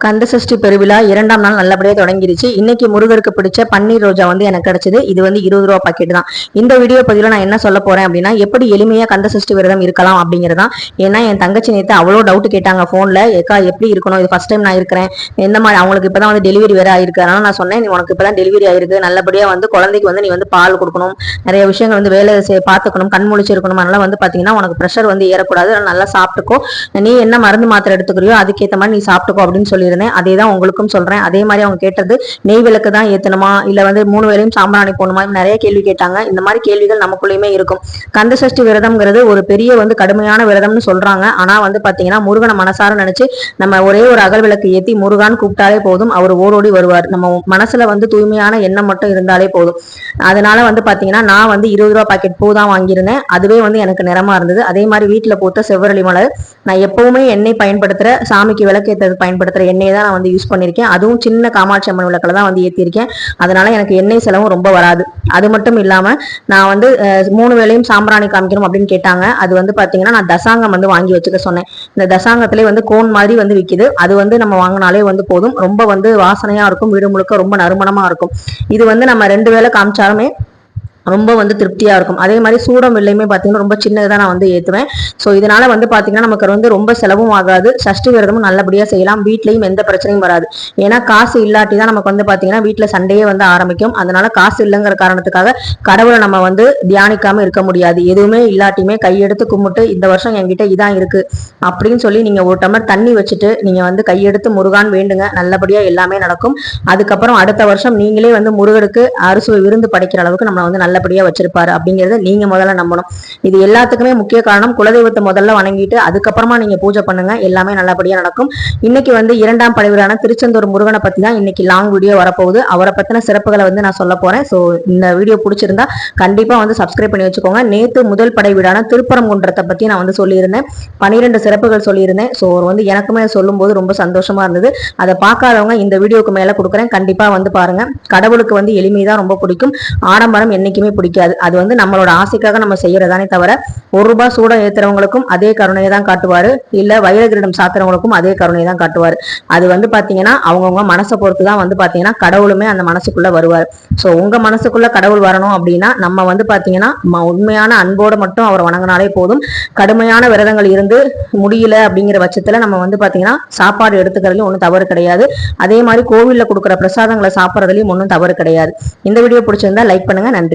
கந்தசஷ்டி பெருவிழா 2ஆம் நாள் நல்லபடியாக தொடங்கிருச்சு. இன்னைக்கு முருகருக்கு பிடிச்ச பன்னீர் ரோஜா வந்து எனக்கு கிடைச்சது. இது வந்து 20 ரூபா பாக்கெட் தான். இந்த வீடியோ பதிவில் நான் என்ன சொல்ல போறேன் அப்படின்னா, எப்படி எளிமையா கந்தசஷ்டி விரதம் இருக்கலாம் அப்படிங்கிறதான். ஏன்னா என் தங்கச்சி நேற்று அவ்வளோ டவுட் கேட்டாங்க போன்ல, ஏக்கா எப்படி இருக்கணும், இது ஃபர்ஸ்ட் டைம் நான் இருக்கிறேன், எந்த மாதிரி அவங்களுக்கு இப்பதான் வந்து டெலிவரி வேற ஆயிருக்கு. அதனால நான் சொன்னேன், நீ உனக்கு இப்பதான் டெலிவரி ஆயிருக்கு, நல்லபடியா வந்து குழந்தைக்கு வந்து நீ வந்து பால் கொடுக்கணும், நிறைய விஷயங்கள் வந்து வேலை பார்த்துக்கணும், கண் முழிச்சு இருக்கணும். அதனால வந்து பாத்தீங்கன்னா உனக்கு ப்ரெஷர் வந்து ஏறக்கூடாது, நல்லா சாப்பிட்டுக்கோ, நீ என்ன மருந்து மாத்திரை எடுத்துக்கிறியோ அதுக்கேற்ற மாதிரி நீ சாப்பிட்டுக்கோ அப்படின்னு சொல்லியிருந்தேன். அதே தான் உங்களுக்கும் சொல்றேன். அதே மாதிரி அவங்க கேட்டது நெய் விளக்கு தான் ஏத்தணுமா, இல்ல வந்து 3 வேளையும் சாம்பிராணி போடணுமா, நிறைய கேள்வி கேட்டாங்க. இந்த மாதிரி கேள்விகள் நமக்குள்ளேயுமே இருக்கும். கந்தசஷ்டி விரதம்ங்கிறது ஒரு பெரிய வந்து கடுமையான விரதம்னு சொல்றாங்க. ஆனா வந்து பாத்தீங்கன்னா முருகனை மனசார நினைச்சு நம்ம ஒரே ஒரு அகல் விளக்கு ஏத்தி முருகான்னு கூப்பிட்டாலே போதும், அவர் ஓடோடி வருவார். நம்ம மனசுல வந்து தூய்மையான எண்ணம் மட்டும் இருந்தாலே போதும். அதனால வந்து பாத்தீங்கன்னா நான் வந்து 20 ரூபா பாக்கெட் பூ தான் வாங்கியிருந்தேன். அதுவே வந்து எனக்கு நிறமா இருந்தது. அதே மாதிரி வீட்டுல பூத்த செவ்வரளி மலர், நான் எப்பவுமே எண்ணெய் பயன்படுத்துற, சாமிக்கு விளக்கேற்றது பயன்படுத்துற எண்ணெய் தான் நான் வந்து யூஸ் பண்ணியிருக்கேன். அதுவும் சின்ன காமாட்சி அம்மன் விளக்கில் தான் வந்து ஏற்றிருக்கேன். அதனால எனக்கு எண்ணெய் செலவும் ரொம்ப வராது. அது மட்டும் இல்லாம நான் வந்து 3 வேளையும் சாம்பிராணி காமிக்கணும் அப்படின்னு கேட்டாங்க. அது வந்து பாத்தீங்கன்னா நான் தசாங்கம் வந்து வாங்கி வச்சுக்க சொன்னேன். இந்த தசாங்கத்திலே வந்து கோன் மாதிரி வந்து விற்கிது. அது வந்து நம்ம வாங்கினாலே வந்து போதும். ரொம்ப வந்து வாசனையா இருக்கும், வீடு முழுக்க ரொம்ப நறுமணமா இருக்கும். இது வந்து நம்ம 2 வேளை காமிச்சாலுமே ரொம்ப வந்து திருப்தியா இருக்கும். அதே மாதிரி சூடம் வெள்ளையுமே பாத்தீங்கன்னா ரொம்ப சின்னதுதான் நான் வந்து ஏத்துவேன். ஸோ இதனால வந்து பாத்தீங்கன்னா நமக்கு வந்து ரொம்ப செலவும் ஆகாது, சஷ்டி விரதமும் நல்லபடியா செய்யலாம், வீட்லயும் எந்த பிரச்சனையும் வராது. ஏன்னா காசு இல்லாட்டி தான் நமக்கு வந்து பாத்தீங்கன்னா வீட்டுல சண்டையே வந்து ஆரம்பிக்கும். அதனால காசு இல்லைங்கிற காரணத்துக்காக கடவுளை நம்ம வந்து தியானிக்காம இருக்க முடியாது. எதுவுமே இல்லாட்டியுமே கையெடுத்து கும்பிட்டு இந்த வருஷம் என்கிட்ட இதான் இருக்கு அப்படின்னு சொல்லி நீங்க ஒரு டம்ளர் தண்ணி வச்சுட்டு நீங்க வந்து கையெடுத்து முருகான் வேண்டுங்க, நல்லபடியா எல்லாமே நடக்கும். அதுக்கப்புறம் அடுத்த வருஷம் நீங்களே வந்து முருகருக்கு அறுசுவை விருந்து படைக்கிற அளவுக்கு நம்ம வந்து நல்லபடியா வச்சிருப்பாரு அப்படிங்கறத நீங்க முதல்ல நம்பணும். இது எல்லாத்துக்குமே முக்கிய காரணம். குலதெய்வத்தை முதல்ல வணங்கிட்டு அதுக்கப்புறமா நீங்க பூஜை பண்ணுங்க, எல்லாமே நல்லபடியா நடக்கும். இன்னைக்கு வந்து 2ஆம் படைவீடான திருச்செந்தூர் முருகனை பத்தி தான் இன்னைக்கு லாங் வீடியோ வரப்போகுது. அவரை பத்தின சிறப்புகளை வந்து நான் சொல்ல போறேன். ஸோ இந்த வீடியோ பிடிச்சிருந்தா கண்டிப்பா வந்து சப்ஸ்கிரைப் பண்ணி வச்சுக்கோங்க. நேத்து முதல் படை வீடான திருப்பரங்குன்றத்தை பத்தி நான் வந்து சொல்லியிருந்தேன், 12 சிறப்புகள் சொல்லியிருந்தேன். ஸோ வந்து எனக்குமே சொல்லும் போது ரொம்ப சந்தோஷமா இருந்தது. அதை பார்க்காதவங்க இந்த வீடியோக்கு மேல கொடுக்குறேன், கண்டிப்பா வந்து பாருங்க. கடவுளுக்கு வந்து எளிமைதான் ரொம்ப பிடிக்கும், ஆடம்பரம் என்னைக்குமே பிடிக்காது. அது வந்து நம்மளோட ஆசைக்காக நம்ம செய்யறதானே தவிர, ₹1 சூடம் ஏத்துறவங்களுக்கும் அதே கருணையை தான் காட்டுவாரு, இல்ல வைரகிரீடம் சாத்துறவங்களுக்கும் அதே கருணையை தான் காட்டுவாரு. அது வந்து பாத்தீங்கன்னா அவங்கவுங்க மனசை பொறுத்து தான் வந்து பாத்தீங்கன்னா கடவுளுமே அந்த மனசுக்குள்ள வருவார். சோ உங்க மனசுக்குள்ள கடவுள் வரணும் அப்படின்னா நம்ம வந்து பாத்தீங்கன்னா உண்மையான அன்போட மட்டும் அவர் வணங்கினாலே போதும். கடுமையான விரதங்கள் இருந்து முடியல அப்படிங்கிற பட்சத்துல நம்ம வந்து பாத்தீங்கன்னா சாப்பாடு எடுத்துக்கிறதுலயும் ஒன்றும் தவறு கிடையாது. அதே மாதிரி கோவில்ல கொடுக்குற பிரசாதங்களை சாப்பிட்றதுலயும் ஒன்றும் தவறு கிடையாது. இந்த வீடியோ பிடிச்சிருந்தா லைக் பண்ணுங்க. நன்றி.